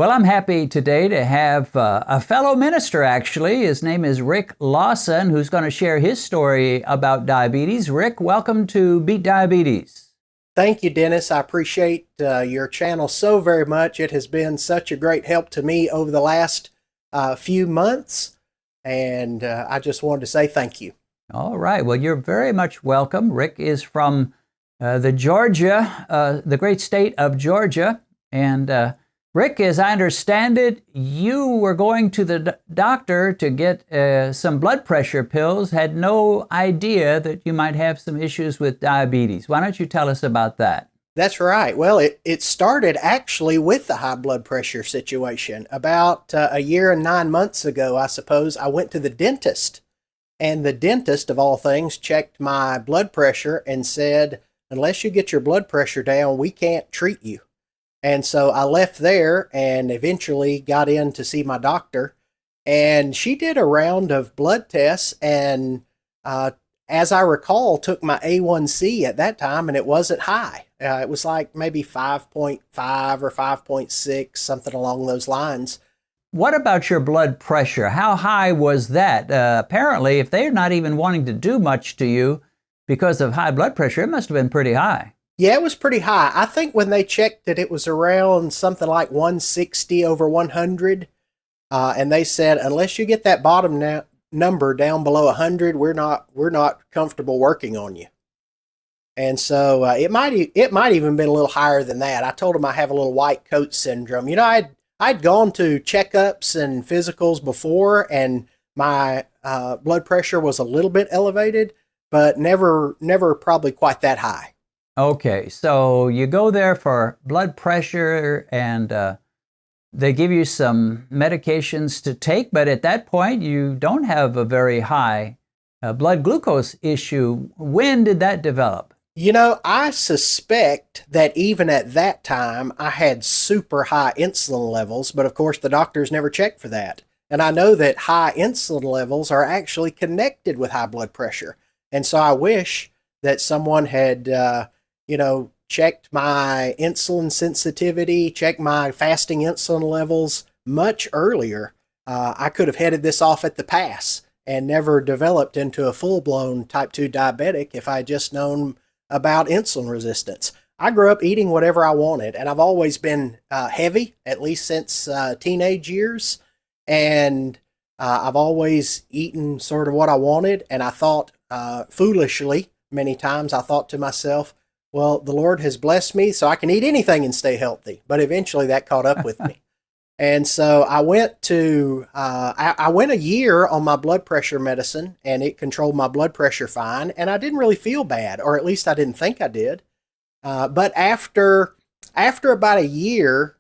Well, I'm happy today to have a fellow minister, actually. His name is Rick Lawson, who's going to share his story about diabetes. Rick, welcome to Beat Diabetes. Thank you, Dennis. I appreciate your channel so very much. It has been such a great help to me over the last few months, and I just wanted to say thank you. All right. Well, you're very much welcome. Rick is from the great state of Georgia. And Rick, as I understand it, you were going to the doctor to get some blood pressure pills, had no idea that you might have some issues with diabetes. Why don't you tell us about that? That's right. Well, it started actually with the high blood pressure situation. About a year and 9 months ago, I suppose, I went to the dentist. And the dentist, of all things, checked my blood pressure and said, unless you get your blood pressure down, we can't treat you. And so I left there and eventually got in to see my doctor. And she did a round of blood tests and, as I recall, took my A1c at that time, and it wasn't high. It was like maybe 5.5 or 5.6, something along those lines. What about your blood pressure? How high was that? Apparently, if they're not even wanting to do much to you because of high blood pressure, it must have been pretty high. Yeah, it was pretty high. I think when they checked it, it was around something like 160 over 100. And they said, unless you get that bottom number down below 100, we're not comfortable working on you. And so it might even been a little higher than that. I told them I have a little white coat syndrome. You know, I'd gone to checkups and physicals before, and my blood pressure was a little bit elevated, but never probably quite that high. Okay, so you go there for blood pressure and they give you some medications to take, but at that point you don't have a very high blood glucose issue. When did that develop? You know, I suspect that even at that time I had super high insulin levels, but of course the doctors never checked for that. And I know that high insulin levels are actually connected with high blood pressure. And so I wish that someone had checked my insulin sensitivity, checked my fasting insulin levels much earlier. I could have headed this off at the pass and never developed into a full-blown type 2 diabetic if I had just known about insulin resistance. I grew up eating whatever I wanted, and I've always been heavy, at least since teenage years. And I've always eaten sort of what I wanted, and I thought, foolishly, many times, I thought to myself, well, the Lord has blessed me so I can eat anything and stay healthy. But eventually that caught up with me. And so I went a year on my blood pressure medicine, and it controlled my blood pressure fine. And I didn't really feel bad, or at least I didn't think I did. But after about a year,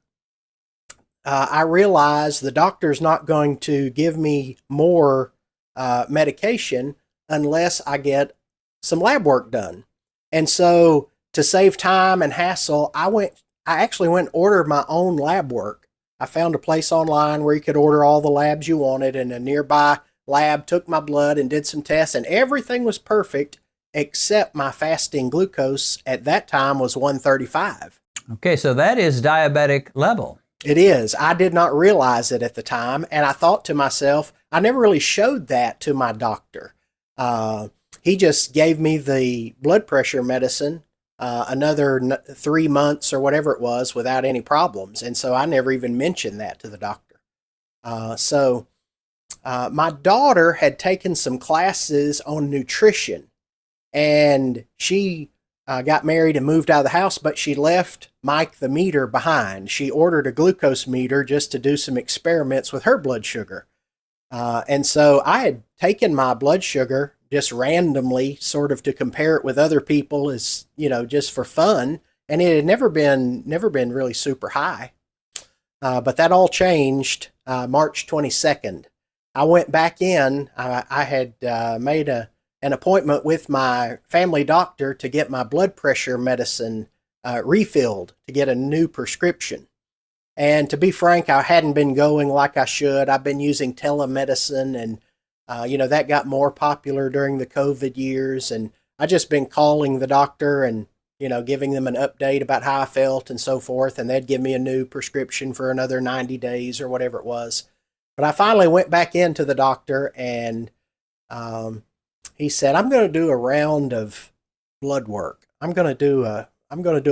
I realized the doctor's not going to give me more medication unless I get some lab work done. And so to save time and hassle, I actually went and ordered my own lab work. I found a place online where you could order all the labs you wanted, and a nearby lab took my blood and did some tests, and everything was perfect except my fasting glucose at that time was 135. Okay, so that is diabetic level. It is. I did not realize it at the time, and I thought to myself, I never really showed that to my doctor. He just gave me the blood pressure medicine another 3 months or whatever it was without any problems. And so I never even mentioned that to the doctor. My daughter had taken some classes on nutrition, and she got married and moved out of the house, but she left Mike the meter behind. She ordered a glucose meter just to do some experiments with her blood sugar. And so I had taken my blood sugar just randomly, sort of to compare it with other people, as just for fun, and it had never been really super high. But that all changed March 22nd. I went back in. I had made an appointment with my family doctor to get my blood pressure medicine refilled, to get a new prescription. And to be frank, I hadn't been going like I should. I've been using telemedicine, and that got more popular during the COVID years. And I just been calling the doctor and giving them an update about how I felt and so forth. And they'd give me a new prescription for another 90 days or whatever it was. But I finally went back into the doctor, and he said, I'm going to do a round of blood work. I'm going to do a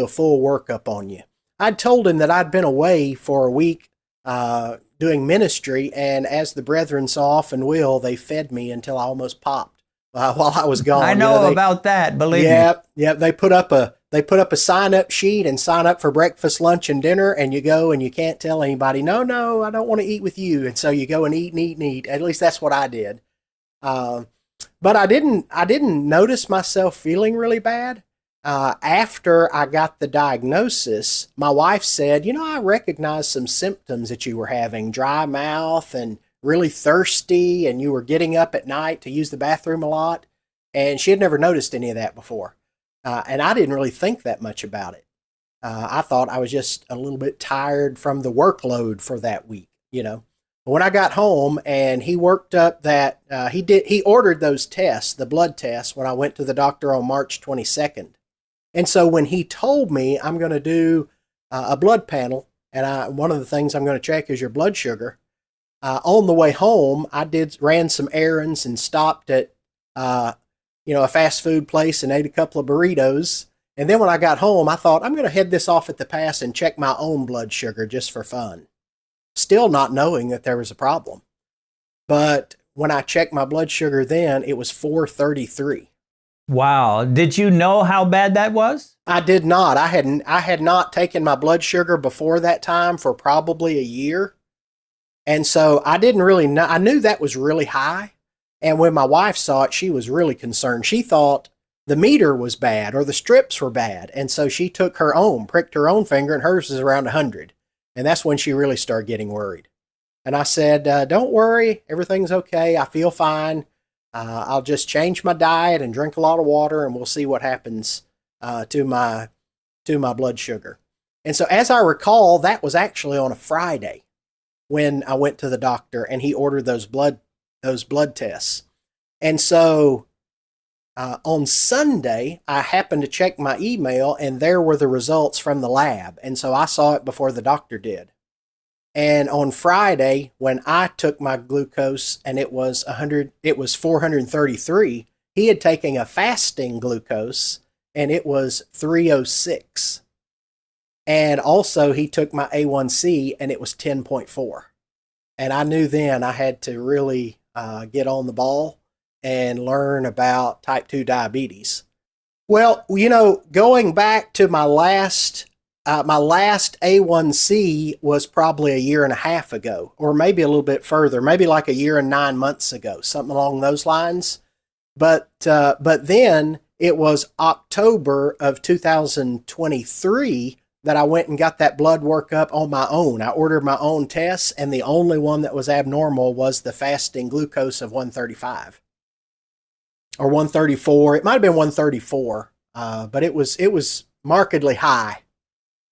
full workup on you. I'd told him that I'd been away for a week doing ministry, and as the brethren so often will, they fed me until I almost popped while I was gone. I know about that, believe me. Yeah, they put up a sign-up sheet and sign up for breakfast, lunch, and dinner, and you go and you can't tell anybody, no, I don't want to eat with you. And so you go and eat and eat and eat. At least that's what I did. But I didn't notice myself feeling really bad. After I got the diagnosis, my wife said, I recognize some symptoms that you were having: dry mouth and really thirsty, and you were getting up at night to use the bathroom a lot. And she had never noticed any of that before. And I didn't really think that much about it. I thought I was just a little bit tired from the workload for that week, When I got home and he worked up that, he ordered those tests, the blood tests, when I went to the doctor on March 22nd. And so when he told me I'm going to do a blood panel, and one of the things I'm going to check is your blood sugar, on the way home, I ran some errands and stopped at, a fast food place and ate a couple of burritos. And then when I got home, I thought, I'm going to head this off at the pass and check my own blood sugar just for fun, still not knowing that there was a problem. But when I checked my blood sugar then, it was 433. Wow. Did you know how bad that was? I did not. I had not taken my blood sugar before that time for probably a year. And so I didn't really know. I knew that was really high. And when my wife saw it, she was really concerned. She thought the meter was bad or the strips were bad. And so she took pricked her own finger, and hers is around 100. And that's when she really started getting worried. And I said, don't worry, everything's okay. I feel fine. I'll just change my diet and drink a lot of water, and we'll see what happens to my blood sugar. And so as I recall, that was actually on a Friday when I went to the doctor and he ordered those blood tests. And so on Sunday, I happened to check my email, and there were the results from the lab. And so I saw it before the doctor did. And on Friday, when I took my glucose and it was 433, he had taken a fasting glucose and it was 306. And also he took my A1c and it was 10.4. And I knew then I had to really get on the ball and learn about type 2 diabetes. Well, going back to my last A1c was probably a year and a half ago, or maybe a little bit further, maybe like a year and 9 months ago, something along those lines. But then it was October of 2023 that I went and got that blood work up on my own. I ordered my own tests, and the only one that was abnormal was the fasting glucose of 135 or 134. It might have been 134, but it was markedly high.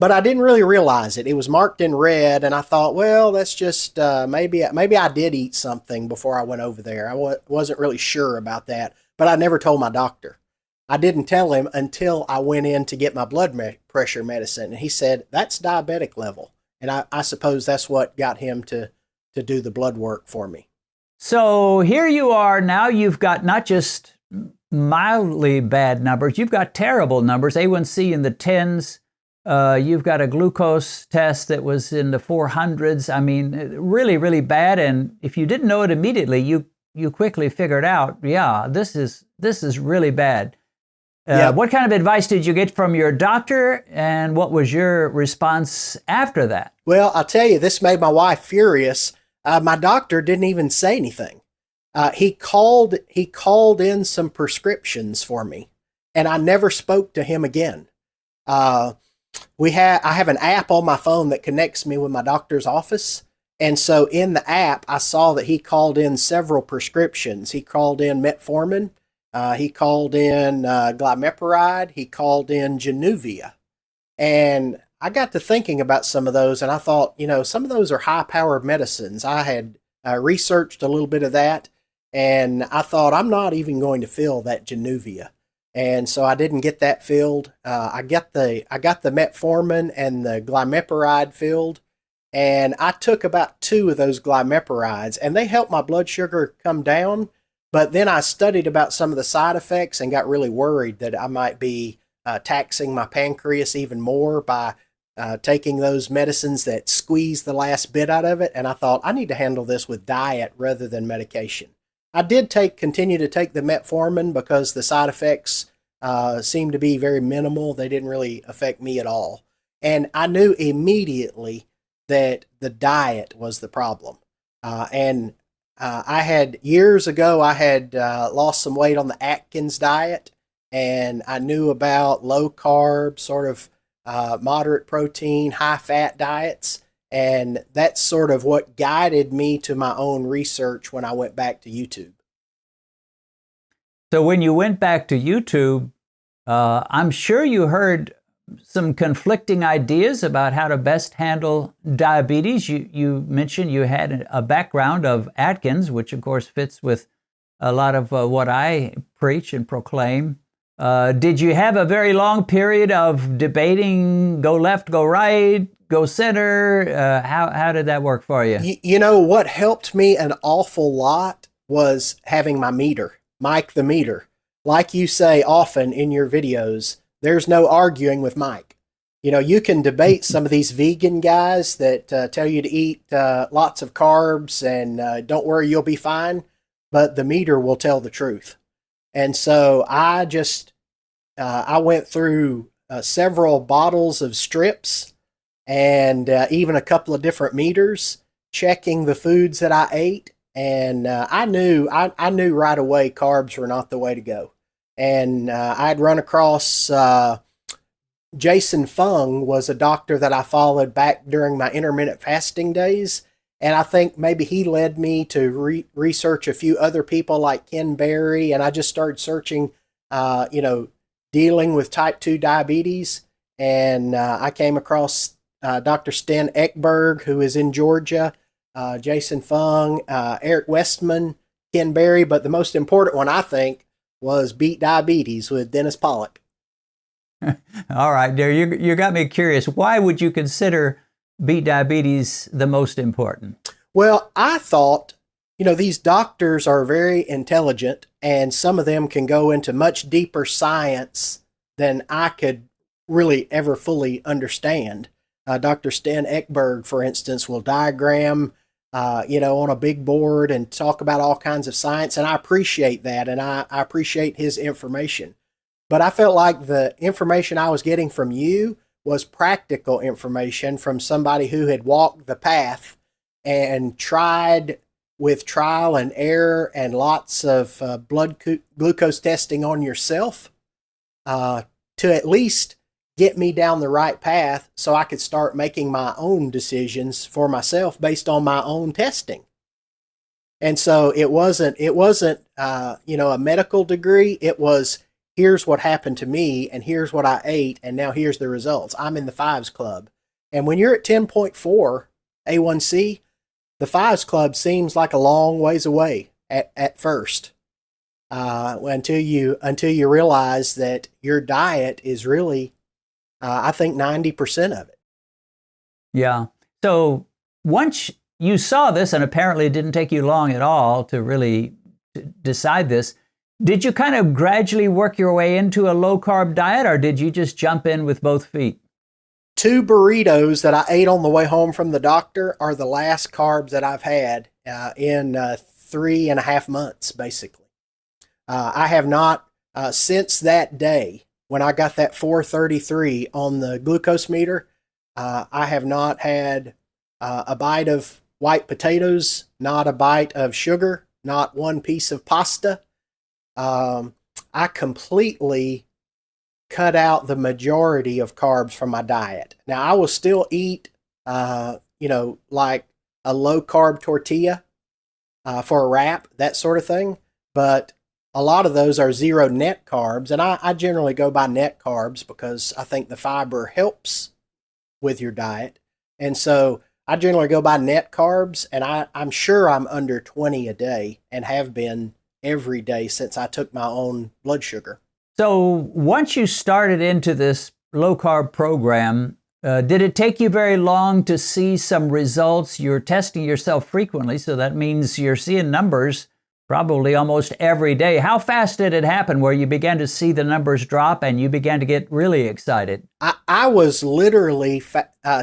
But I didn't really realize it. It was marked in red, and I thought, well, that's just maybe I did eat something before I went over there. I wasn't really sure about that, but I never told my doctor. I didn't tell him until I went in to get my blood pressure medicine, and he said, that's diabetic level. And I suppose that's what got him to do the blood work for me. So here you are now. You've got not just mildly bad numbers, you've got terrible numbers, A1c in the 10s. You've got a glucose test that was in the 400s. I mean, really, really bad. And if you didn't know it immediately, you quickly figured out, yeah, this is really bad. Yep. What kind of advice did you get from your doctor, and what was your response after that? Well, I'll tell you, this made my wife furious. My doctor didn't even say anything. He called in some prescriptions for me, and I never spoke to him again. I have an app on my phone that connects me with my doctor's office. And so in the app, I saw that he called in several prescriptions. He called in metformin. He called in glimepiride. He called in Januvia. And I got to thinking about some of those, and I thought, some of those are high-powered medicines. I had researched a little bit of that, and I thought, I'm not even going to fill that Januvia. And so I didn't get that filled. I got the metformin and the glimepiride filled, and I took about 2 of those glimepirides, and they helped my blood sugar come down. But then I studied about some of the side effects and got really worried that I might be taxing my pancreas even more by taking those medicines that squeeze the last bit out of it. And I thought, I need to handle this with diet rather than medication. I did continue to take the metformin because the side effects seemed to be very minimal. They didn't really affect me at all. And I knew immediately that the diet was the problem. I had years ago, I had lost some weight on the Atkins diet, and I knew about low carb, sort of moderate protein, high fat diets. And that's sort of what guided me to my own research when I went back to YouTube. So when you went back to YouTube, I'm sure you heard some conflicting ideas about how to best handle diabetes. You mentioned you had a background of Atkins, which of course fits with a lot of what I preach and proclaim. Did you have a very long period of debating, go left, go right, go center? How did that work for you? You know, what helped me an awful lot was having my meter, Mike the meter. Like you say often in your videos, there's no arguing with Mike. You know, you can debate some of these vegan guys that tell you to eat lots of carbs and don't worry, you'll be fine. But the meter will tell the truth. And so I went through several bottles of strips and even a couple of different meters, checking the foods that I ate. And I knew right away carbs were not the way to go. And I'd run across Jason Fung was a doctor that I followed back during my intermittent fasting days. And I think maybe he led me to research a few other people like Ken Berry. And I just started searching, dealing with type 2 diabetes. And I came across Dr. Sten Ekberg, who is in Georgia, Jason Fung, Eric Westman, Ken Berry. But the most important one, I think, was Beat Diabetes with Dennis Pollock. All right, there you got me curious. Why would you consider Beat Diabetes the most important? Well, I thought, these doctors are very intelligent, and some of them can go into much deeper science than I could really ever fully understand. Dr. Sten Ekberg, for instance, will diagram, on a big board and talk about all kinds of science, and I appreciate that, and I appreciate his information. But I felt like the information I was getting from you was practical information from somebody who had walked the path and tried with trial and error and lots of blood glucose testing on yourself to at least get me down the right path so I could start making my own decisions for myself based on my own testing. And so it wasn't a medical degree. It was, here's what happened to me, and here's what I ate, and now here's the results. I'm in the Fives Club. And when you're at 10.4 A1c, the Fives Club seems like a long ways away at first, until you realize that your diet is really, I think, 90% of it. Yeah. So once you saw this, and apparently it didn't take you long at all to really decide this, did you kind of gradually work your way into a low-carb diet, or did you just jump in with both feet? 2 burritos that I ate on the way home from the doctor are the last carbs that I've had in 3.5 months, basically. I have not, since that day, when I got that 433 on the glucose meter, I have not had a bite of white potatoes, not a bite of sugar, not one piece of pasta. I completely cut out the majority of carbs from my diet. Now, I will still eat, like a low carb tortilla for a wrap, that sort of thing. But a lot of those are 0 net carbs. And I generally go by net carbs because I think the fiber helps with your diet. And so I generally go by net carbs, and I'm sure I'm under 20 a day and have been every day since I took my own blood sugar. So once you started into this low carb program, did it take you very long to see some results? You're testing yourself frequently, so that means you're seeing numbers probably almost every day. How fast did it happen where you began to see the numbers drop and you began to get really excited? I was literally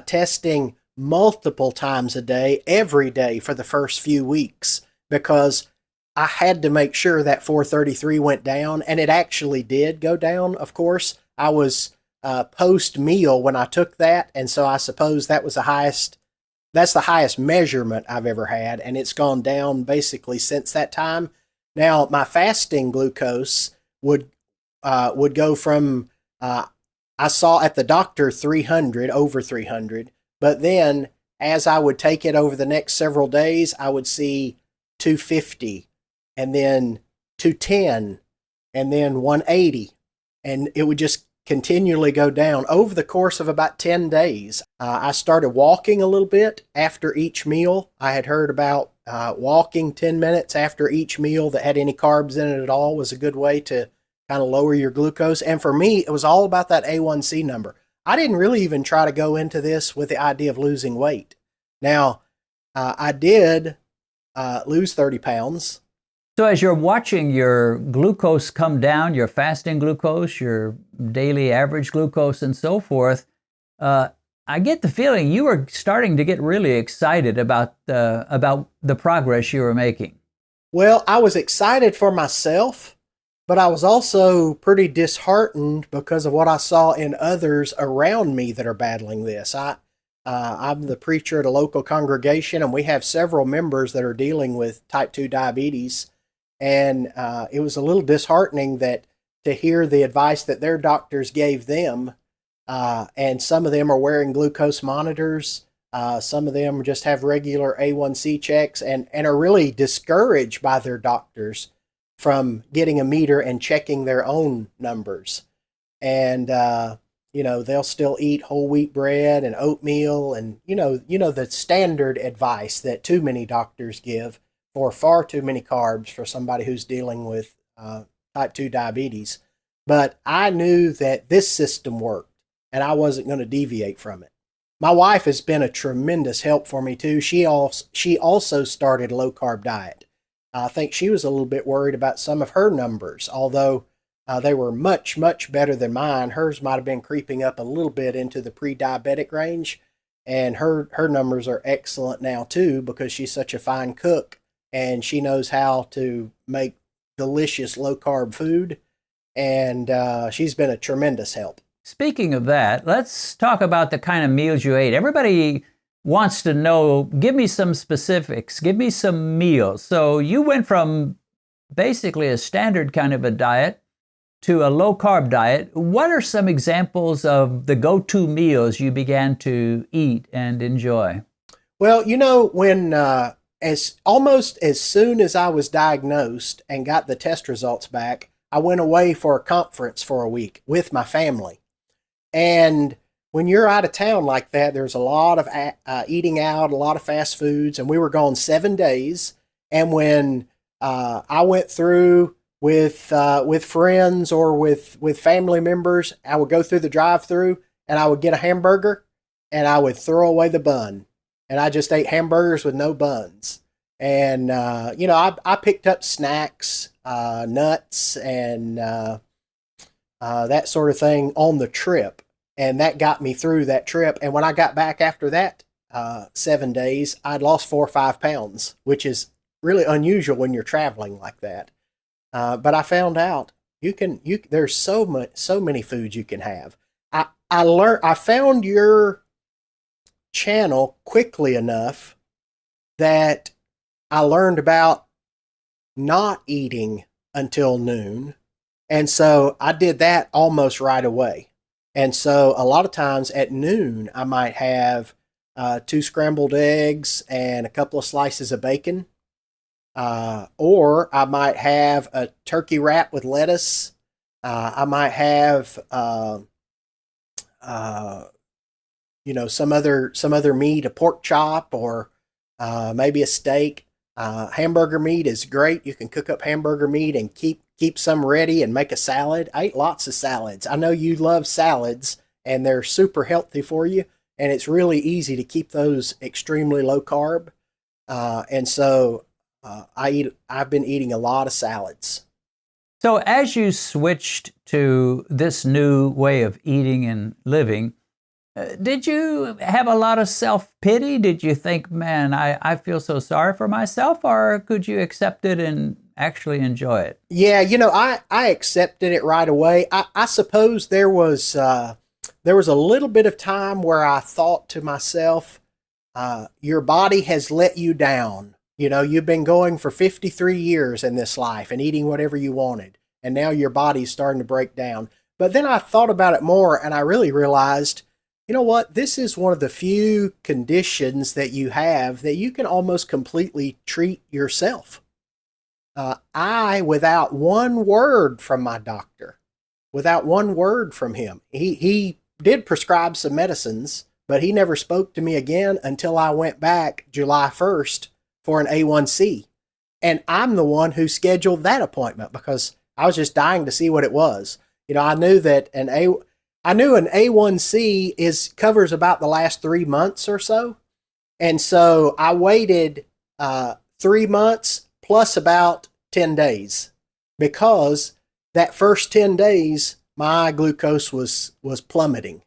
testing multiple times a day, every day for the first few weeks, because I had to make sure that 433 went down, and it actually did go down, of course. I was post meal when I took that, and so I suppose that was that's the highest measurement I've ever had, and it's gone down basically since that time. Now, my fasting glucose would go from I saw at the doctor 300, over 300, but then as I would take it over the next several days, I would see 250, and then 210, and then 180, and it would just continually go down over the course of about 10 days. I started walking a little bit after each meal. I had heard about walking 10 minutes after each meal that had any carbs in it at all was a good way to kind of lower your glucose. And for me, it was all about that A1c number. I didn't really even try to go into this with the idea of losing weight. Now, I did lose 30 pounds. So as you're watching your glucose come down, your fasting glucose, your daily average glucose, and so forth, I get the feeling you were starting to get really excited about the progress you were making. Well, I was excited for myself, but I was also pretty disheartened because of what I saw in others around me that are battling this. I'm the preacher at a local congregation, and we have several members that are dealing with type 2 diabetes. And it was a little disheartening to hear the advice that their doctors gave them. And some of them are wearing glucose monitors. Some of them just have regular A1c checks and are really discouraged by their doctors from getting a meter and checking their own numbers. And, they'll still eat whole wheat bread and oatmeal and, the standard advice that too many doctors give for far too many carbs for somebody who's dealing with type 2 diabetes. But I knew that this system worked, and I wasn't going to deviate from it. My wife has been a tremendous help for me, too. She also started a low-carb diet. I think she was a little bit worried about some of her numbers, although they were much, much better than mine. Hers might have been creeping up a little bit into the pre-diabetic range, and her numbers are excellent now, too, because she's such a fine cook. And she knows how to make delicious low-carb food, and she's been a tremendous help. Speaking of that, let's talk about the kind of meals you ate. Everybody wants to know, give me some specifics, give me some meals. So you went from basically a standard kind of a diet to a low-carb diet. What are some examples of the go-to meals you began to eat and enjoy? Well, when almost as soon as I was diagnosed and got the test results back, I went away for a conference for a week with my family. And when you're out of town like that, there's a lot of eating out, a lot of fast foods, and we were gone 7 days. And when I went through with friends or with family members, I would go through the drive-through and I would get a hamburger and I would throw away the bun. And I just ate hamburgers with no buns. And, I picked up snacks, nuts, and that sort of thing on the trip. And that got me through that trip. And when I got back after that 7 days, I'd lost 4 or 5 pounds, which is really unusual when you're traveling like that. But I found out there's so many foods you can have. I found your channel quickly enough that I learned about not eating until noon. And so I did that almost right away. And so a lot of times at noon, I might have 2 scrambled eggs and a couple of slices of bacon. Or I might have a turkey wrap with lettuce. I might have some other meat, a pork chop, or maybe a steak. Hamburger meat is great. You can cook up hamburger meat and keep some ready and make a salad. I eat lots of salads. I know you love salads, and they're super healthy for you, and it's really easy to keep those extremely low carb. And so I've been eating a lot of salads. So as you switched to this new way of eating and living, did you have a lot of self-pity? Did you think, man, I feel so sorry for myself, or could you accept it and actually enjoy it? Yeah, I accepted it right away. I suppose there was a little bit of time where I thought to myself, your body has let you down. You've been going for 53 years in this life and eating whatever you wanted, and now your body's starting to break down. But then I thought about it more, and I really realized, you know what? This is one of the few conditions that you have that you can almost completely treat yourself. Without one word from my doctor, without one word from him, he did prescribe some medicines, but he never spoke to me again until I went back July 1st for an A1c. And I'm the one who scheduled that appointment because I was just dying to see what it was. I knew that an A1c covers about the last 3 months or so. And so I waited 3 months plus about 10 days because that first 10 days, my glucose was plummeting.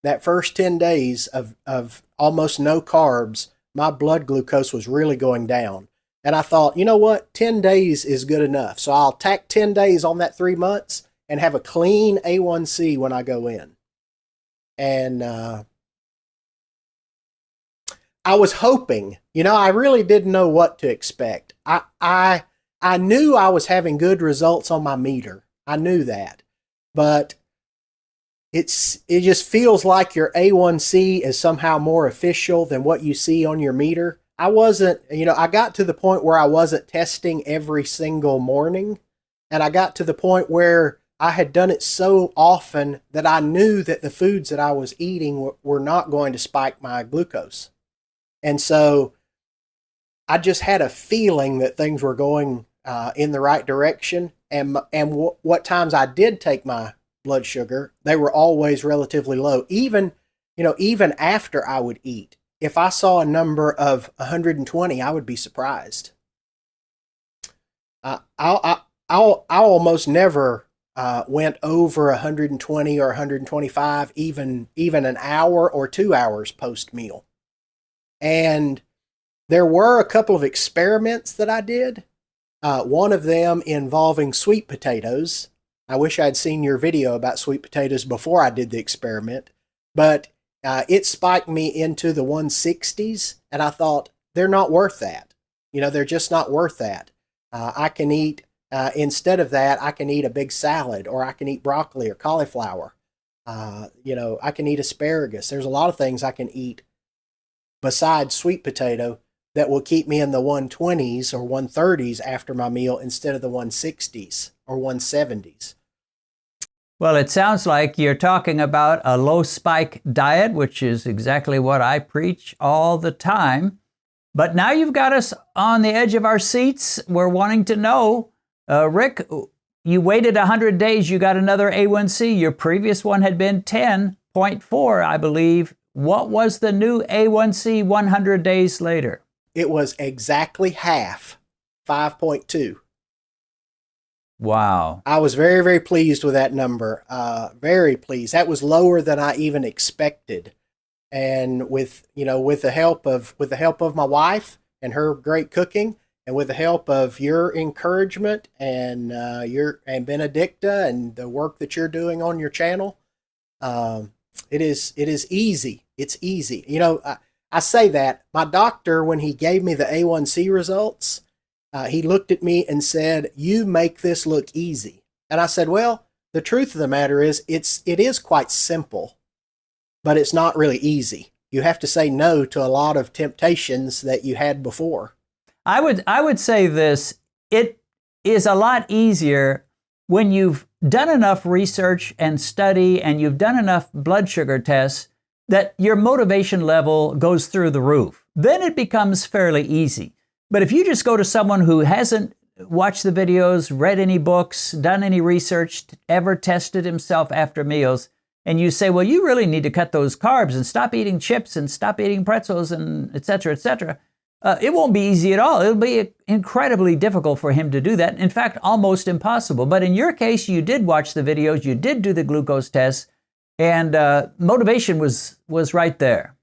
That first 10 days of almost no carbs, my blood glucose was really going down. And I thought, you know what? 10 days is good enough. So I'll tack 10 days on that 3 months and have a clean A1c when I go in. And I was hoping, I really didn't know what to expect. I knew I was having good results on my meter. I knew that. But it just feels like your A1c is somehow more official than what you see on your meter. I wasn't, I got to the point where I wasn't testing every single morning. And I got to the point where I had done it so often that I knew that the foods that I was eating were not going to spike my glucose. And so I just had a feeling that things were going in the right direction. And what times I did take my blood sugar, they were always relatively low. Even after I would eat, if I saw a number of 120, I would be surprised. I almost never went over 120 or 125, even an hour or 2 hours post meal. And there were a couple of experiments that I did. One of them involving sweet potatoes. I wish I'd seen your video about sweet potatoes before I did the experiment, but it spiked me into the 160s, and I thought, they're not worth that. They're just not worth that. I can eat, instead of that, I can eat a big salad, or I can eat broccoli or cauliflower. I can eat asparagus. There's a lot of things I can eat besides sweet potato that will keep me in the 120s or 130s after my meal instead of the 160s or 170s. Well, it sounds like you're talking about a low spike diet, which is exactly what I preach all the time. But now you've got us on the edge of our seats. We're wanting to know, Rick, you waited 100 days, you got another A1c. Your previous one had been 10.4, I believe. What was the new A1c 100 days later? It was exactly half, 5.2. Wow. I was very, very pleased with that number. Very pleased. That was lower than I even expected. And with the help of my wife and her great cooking, and with the help of your encouragement and Benedicta and the work that you're doing on your channel, it is easy. It's easy. I say that. My doctor, when he gave me the A1c results, he looked at me and said, "You make this look easy." And I said, well, the truth of the matter is, it is quite simple, but it's not really easy. You have to say no to a lot of temptations that you had before. I would say this, it is a lot easier when you've done enough research and study and you've done enough blood sugar tests that your motivation level goes through the roof. Then it becomes fairly easy. But if you just go to someone who hasn't watched the videos, read any books, done any research, ever tested himself after meals, and you say, well, you really need to cut those carbs and stop eating chips and stop eating pretzels and et cetera, it won't be easy at all. It'll be incredibly difficult for him to do that. In fact, almost impossible. But in your case, you did watch the videos, you did do the glucose tests, and motivation was right there.